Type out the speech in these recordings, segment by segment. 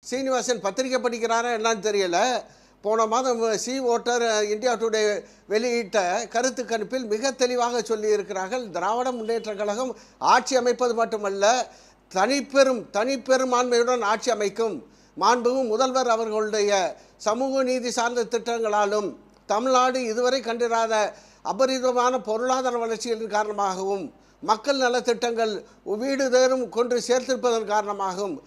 சீனிவாசன் பத்திரிக்கை படிக்கிறாரா என்னன்னு தெரியல. போன மாதம் சி ஓட்டர் இந்தியா டுடே வெளியிட்ட கருத்து கணிப்பில் மிக தெளிவாக சொல்லியிருக்கிறார்கள். திராவிட முன்னேற்ற கழகம் ஆட்சி அமைப்பது மட்டுமல்ல, தனிப்பெரும்பான்மையுடன் ஆட்சி அமைக்கும். மாண்புமிகு முதல்வர் அவர்களுடைய சமூக நீதி சார்ந்த திட்டங்களாலும் தமிழ்நாடு இதுவரை கண்டிராத அபரிதமான பொருளாதார வளர்ச்சிகளின் காரணமாகவும் மக்கள் நலத்திட்டங்கள் வீடு தேரும் கொண்டு சேர்த்திருப்பதன் காரணமாகவும்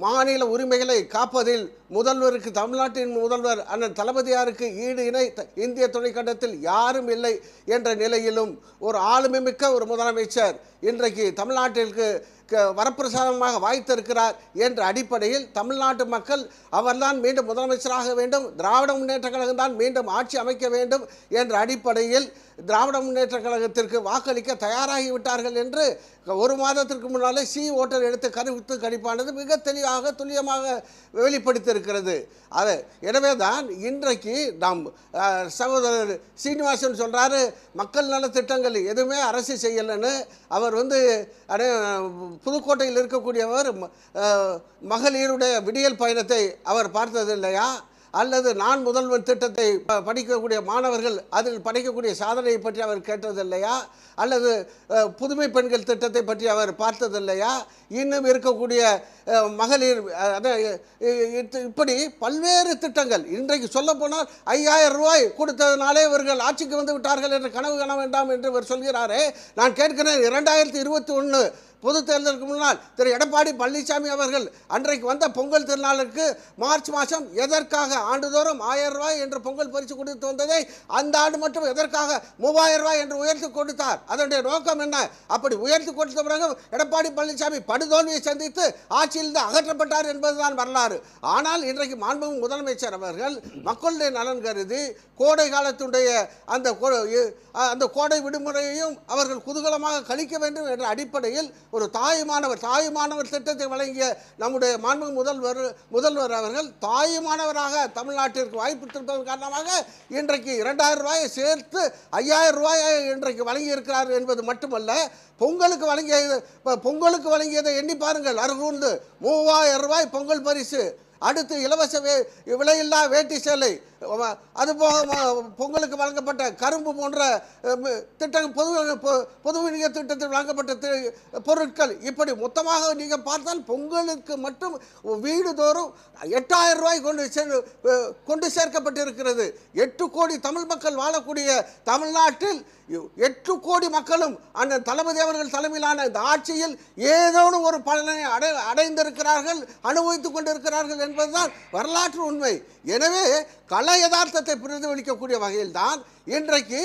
மாநில உரிமைகளை காப்பதில் முதல்வருக்கு, தமிழ்நாட்டின் முதல்வர் அண்ணன் தளபதியாருக்கு ஈடு இணை இந்திய துணைக்கண்டத்தில் யாரும் இல்லை என்ற நிலையிலும் ஒரு ஆளுமைமிக்க ஒரு முதலமைச்சர் இன்றைக்கு தமிழ்நாட்டிற்கு வரப்பிரசாதமாக வாய்த்திருக்கிறார் என்ற அடிப்படையில் தமிழ்நாட்டு மக்கள் அவர்தான் மீண்டும் முதலமைச்சராக வேண்டும், திராவிட முன்னேற்ற கழகம் தான் மீண்டும் ஆட்சி அமைக்க வேண்டும் என்ற அடிப்படையில் திராவிட முன்னேற்ற கழகத்திற்கு வாக்களிக்க தயாராகிவிட்டார்கள் என்று ஒரு மாதத்திற்கு முன்னாலே சி ஓட்டர் எடுத்த கருத்து கணிப்பானது மிக தெளிவாக துல்லியமாக வெளிப்படுத்தியிருக்கிறது. அது எனவே தான் இன்றைக்கு நாம் சகோதரர் சீனிவாசன் சொல்கிறாரு மக்கள் நலத்திட்டங்கள் எதுவுமே அரசு செய்யலைன்னு. அவர் புதுக்கோட்டையில் இருக்கக்கூடியவர் மகளிருடைய விடியல் பயணத்தை அவர் பார்த்தது இல்லையா? அல்லது நான் முதல்வன் திட்டத்தை படிக்கக்கூடிய மாணவர்கள் அதில் படிக்கக்கூடிய சாதனையை பற்றி அவர் கேட்டதில்லையா? அல்லது புதுமை பெண்கள் திட்டத்தை பற்றி அவர் பார்த்ததில்லையா? இன்னும் இருக்கக்கூடிய மகளிர் இப்படி பல்வேறு திட்டங்கள் இன்றைக்கு சொல்ல போனால் 5000 ரூபாய் கொடுத்ததுனாலே இவர்கள் ஆட்சிக்கு வந்து விட்டார்கள் என்று கனவு காண வேண்டாம் என்று இவர் சொல்கிறாரே. நான் கேட்கிறேன், 2021 பொது தேர்தலுக்கு முன்னால் திரு எடப்பாடி பழனிசாமி அவர்கள் அன்றைக்கு வந்த பொங்கல் திருநாளுக்கு மார்ச் மாதம் எதற்காக ஆண்டுதோறும் 1000 ரூபாய் என்று பொங்கல் பரிசு கொடுத்து வந்ததை அந்த ஆண்டு மட்டும் எதற்காக 3000 ரூபாய் என்று உயர்த்தி கொடுத்தார்? அதனுடைய நோக்கம் என்ன? அப்படி உயர்த்தி கொடுத்த பிறகு எடப்பாடி பழனிசாமி படுதோல்வியை சந்தித்து ஆட்சியிலிருந்து அகற்றப்பட்டார் என்பதுதான் வரலாறு. ஆனால் இன்றைக்கு மாண்புமிகு முதலமைச்சர் அவர்கள் மக்களுடைய நலன் கருதி கோடை காலத்துடைய அந்த கோடை விடுமுறையையும் அவர்கள் குதூகலமாக கழிக்க வேண்டும் என்ற அடிப்படையில் ஒரு தாயுமானவர் திட்டத்தை வழங்கிய நம்முடைய மாண்புமிகு முதல்வர் அவர்கள் தாயுமானவராக தமிழ்நாட்டிற்கு வாய்ப்பு இருப்பதன் காரணமாக இன்றைக்கு 2000 ரூபாயை சேர்த்து 5000 ரூபாயை இன்றைக்கு வழங்கியிருக்கிறார் என்பது மட்டுமல்ல, பொங்கலுக்கு வழங்கியதை எண்ணி பாருங்கள். அருகூர்ந்து 3000 ரூபாய் பொங்கல் பரிசு, அடுத்து இலவச விலையில்லா வேட்டி சேலை, அதுபோக பொங்கலுக்கு வழங்கப்பட்ட கரும்பு போன்ற திட்டங்கள், பொது விநியோக திட்டத்தில் வழங்கப்பட்ட பொருட்கள், இப்படி மொத்தமாக நீங்கள் பார்த்தால் பொங்கலுக்கு மட்டும் வீடுதோறும் 8000 ரூபாய் கொண்டு சேர்க்கப்பட்டிருக்கிறது. 8 கோடி தமிழ் மக்கள் வாழக்கூடிய தமிழ்நாட்டில் 8 கோடி மக்களும் அண்ணன் தளபதி அவர்கள் தலைமையிலான இந்த ஆட்சியில் ஏதோ ஒரு பலனை அடைந்திருக்கிறார்கள், அனுபவித்துக் கொண்டிருக்கிறார்கள் என்பதுதான் வரலாற்று உண்மை. எனவே கள யதார்த்தத்தை பிரதிபலிக்கக்கூடிய வகையில் தான் இன்றைக்கு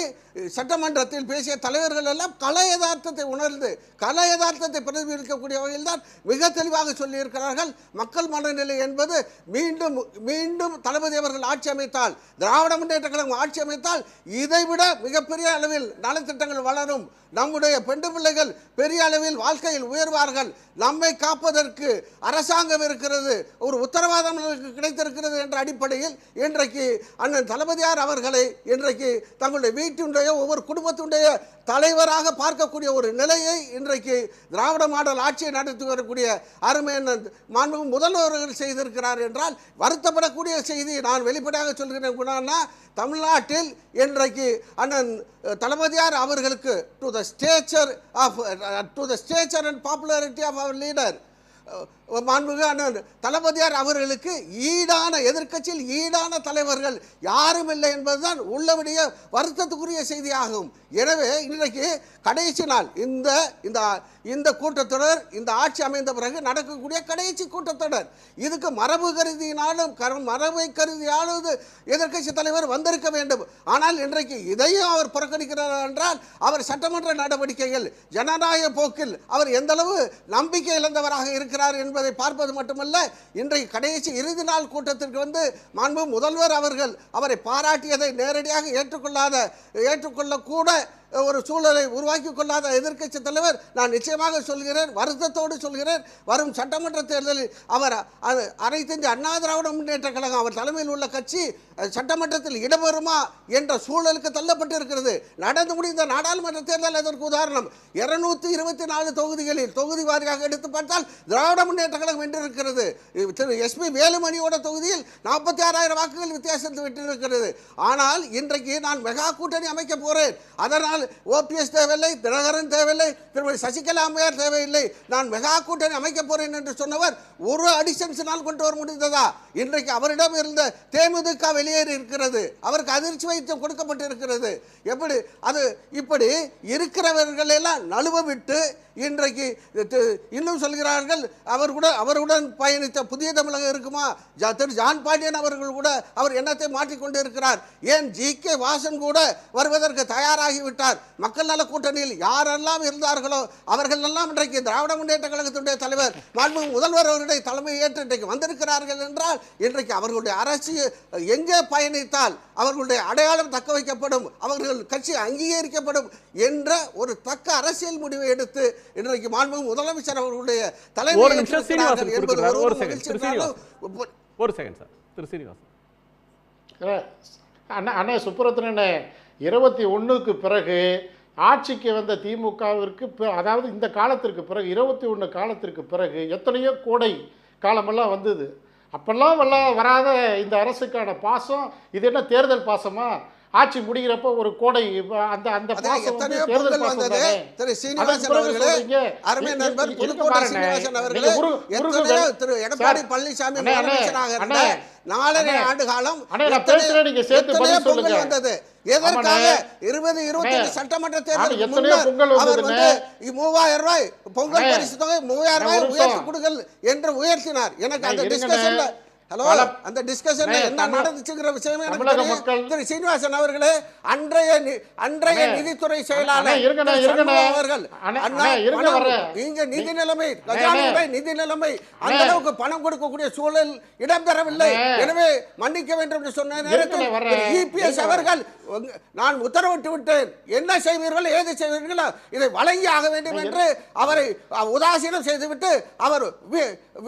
சட்டமன்றத்தில் பேசிய தலைவர்கள் எல்லாம் கள யதார்த்தத்தை உணர்ந்து கள யதார்த்தத்தை பிரதிபலிக்கக்கூடிய வகையில் தான் மிக தெளிவாக சொல்லியிருக்கிறார்கள். மக்கள் மனநிலை என்பது மீண்டும் மீண்டும் தளபதி அவர்கள் ஆட்சி அமைத்தால், திராவிட முன்னேற்ற கழகம் ஆட்சி அமைத்தால் இதைவிட மிகப்பெரிய அளவில் நலத்திட்டங்கள் வளரும், நம்முடைய பெண்டு பிள்ளைகள் பெரிய அளவில் வாழ்க்கையில் உயர்வார்கள், நம்மை காப்பதற்கு அரசாங்கம் இருக்கிறது, ஒரு உத்தரவாதம் கிடைத்திருக்கிறது என்ற அடிப்படையில் இன்றைக்கு அண்ணன் தளபதியார் அவர்களை இன்றைக்கு தங்களுடைய வீட்டினுடைய ஒவ்வொரு குடும்பத்தினுடைய தலைவராக பார்க்கக்கூடிய ஒரு நிலையை இன்றைக்கு திராவிட மாடல் ஆட்சியை நடத்தி வரக்கூடிய அருமை மாண்புமிகு முதல்வர்கள் செய்திருக்கிறார் என்றால் வருத்தப்படக்கூடிய செய்தி. நான் வெளிப்படையாக சொல்கிறேன், தமிழ்நாட்டில் இன்றைக்கு அண்ணன் தளபதியார் அவர்களுக்கு to the stature and popularity of அவர் லீடர் மாண்புமிகு அண்ணன் தளபதியார் அவர்களுக்கு ஈடான எதிர்க்கட்சியில் ஈடான தலைவர்கள் யாரும் இல்லை என்பதுதான் உள்ளபடிய வருத்தத்துக்குரிய செய்தியாகும். எனவே இன்றைக்கு கடைசி நாள் இந்த கூட்டத்தொடர், இந்த ஆட்சி அமைந்த பிறகு நடக்கக்கூடிய கடைசி கூட்டத்தொடர். இதுக்கு மரபை கருதியாவது எதிர்க்கட்சி தலைவர் வந்திருக்க வேண்டும். ஆனால் இன்றைக்கு இதையும் அவர் புறக்கணிக்கிறார் என்றால் அவர் சட்டமன்ற நடவடிக்கைகள் ஜனநாயக போக்கில் அவர் எந்தளவு நம்பிக்கை இழந்தவராக இருக்கிறார் என்பதை பார்ப்பது மட்டுமல்ல, இன்றைக்கு கடைசி இறுதி நாள் கூட்டத்திற்கு மாண்பு முதல்வர் அவர்கள் அவரை பாராட்டியதை நேரடியாக ஏற்றுக்கொள்ளக்கூட ஒரு சூழலை உருவாக்கி கொள்ளாத எதிர்க்கட்சி தலைவர் நான் நிச்சயமாக சொல்கிறேன், வருத்தத்தோடு சொல்கிறேன், வரும் சட்டமன்ற தேர்தலில் அவர் அனைத்து இந்திய அண்ணா திராவிட முன்னேற்ற கழகம் அவர் தலைமையில் உள்ள கட்சி சட்டமன்றத்தில் இடம்பெறுமா என்ற சூழலுக்கு தள்ளப்பட்டு இருக்கிறது. நடந்து முடிந்த நாடாளுமன்ற தேர்தல் அதற்கு உதாரணம். 224 தொகுதிகளில் தொகுதி வாரியாக எடுத்து பார்த்தால் திராவிட முன்னேற்ற கழகம் வென்றிருக்கிறது. திரு எஸ்பி வேலுமணியோட தொகுதியில் 46,000 வாக்குகள் வித்தியாசத்தில் வென்றிருக்கிறது. ஆனால் இன்றைக்கு நான் மெகா கூட்டணி அமைக்க போறேன், அதனால் ஓபிஎஸ் தேவையில்லை, தினகரன் தேவையில்லை, திருமதி சசிகலா அம்மையார் தேவையில்லை, நான் மெகா கூட்டணி அமைக்க போறேன் என்று சொன்னவர் ஒரு அடிஷன்ஸினால் கொண்டு வர முடிந்ததா? இன்றைக்கு அவரிடம் இருந்த தேமுதிக வெளியேறி இருக்கிறது, அவருக்கு அதிர்ச்சி வைத்தியம் கொடுக்கப்பட்டிருக்கிறது. எப்படி அது இப்படி இருக்கிறவர்கள் எல்லாம் நழுவ விட்டு இன்றைக்கு இன்னும் சொல்கிறார்கள் அவருடன் பயணித்த புதிய தமிழகம் இருக்குமா? திரு ஜான் பாண்டியன் அவர்கள் கூட அவர் எண்ணத்தை மாற்றிக்கொண்டு இருக்கிறார். ஏன் ஜி.கே. வாசன் கூட வருவதற்கு தயாராகிவிட்டார். மக்கள் நல கூட்டணியில் யாரெல்லாம் இருந்தார்களோ அவர்கள் எல்லாம் இன்றைக்கு திராவிட முன்னேற்ற கழகத்தினுடைய தலைவர் மாண்புமிகு முதல்வர் அவருடைய தலைமை ஏற்று இன்றைக்கு வந்திருக்கிறார்கள் என்றால் இன்றைக்கு அவர்களுடைய அரசு எங்கே பயணித்தால் அவர்களுடைய அடையாளம் தக்க வைக்கப்படும், அவர்கள் கட்சி அங்கீகரிக்கப்படும் என்ற ஒரு தக்க அரசியல் முடிவை எடுத்து இன்றைக்கு மாண்புமிகு முதலமைச்சர் அவர்களுடைய தலைமை ஒரு செகண்ட் சார். திரு சீனிவாசன் அண்ணே சுப்புரத்தினே 21க்கு பிறகு ஆட்சிக்கு வந்த திமுகவிற்கு அதாவது இந்த காலத்திற்கு பிறகு 21 காலத்திற்கு பிறகு எத்தனையோ கோடை காலமெல்லாம் வந்தது. அப்பெல்லாம் வராத இந்த அரசுக்கான பாசம் இது என்ன தேர்தல் பாசமா? ஆட்சி முடிகிறப்ப ஒரு கோடை அந்த அந்த பாசம் தேர்தல் பாசம் தானே. திரு சீனிவாசன் அவர்களே, அருமை நண்பர் புதுக்கோட்டை சீனிவாசன் அவர்களே, திரு எடப்பாடி பழனிசாமி முதலமைச்சராக இருந்த 4.5 ஆண்டு காலம் நீங்க சேர்த்து பதில் சொல்லுங்க. வந்தது எதற்காக? 2025 சட்டமன்ற தேர்தலுக்கு முன்னர் அவர் 3000 ரூபாய் பொங்கல் பரிசு தொகை 3000 ரூபாய் உயர்த்தி கொடுங்கள் என்று உயர்த்தினார். எனக்கு அந்த டிஸ்கஷன்ல அந்த டிஸ்கஷன்ல என்ன நடந்துச்சுங்கிற விஷயமே திரு சீனிவாசன் அவர்களே, அன்றைய நிதித்துறை செயலாளர் அவர்கள் இங்க நிதி நிலைமை நிதி நிலைமை அந்த அளவுக்கு பணம் கொடுக்கக்கூடிய சூழல் இடம்பெறவில்லை, எனவே மன்னிக்க வேண்டும் என்று சொன்ன நேரத்தில் இபிஎஸ் அவர்கள் நான் உத்தரவிட்டு விட்டேன், என்ன செய்வீர்கள் ஏது செய்வீர்கள் இதை வழங்கி ஆக வேண்டும் என்று அவரை உதாசீனம் செய்துவிட்டு அவர்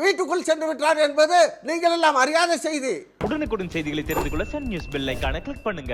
வீட்டுக்குள் சென்று விட்டார் என்பது நீங்கள் எல்லாம் அறியாத செய்தி. உடனுக்குடன் செய்திகளை தெரிந்து கொள்ள சன் நியூஸ் பெல் ஐகானை கிளிக் பண்ணுங்க.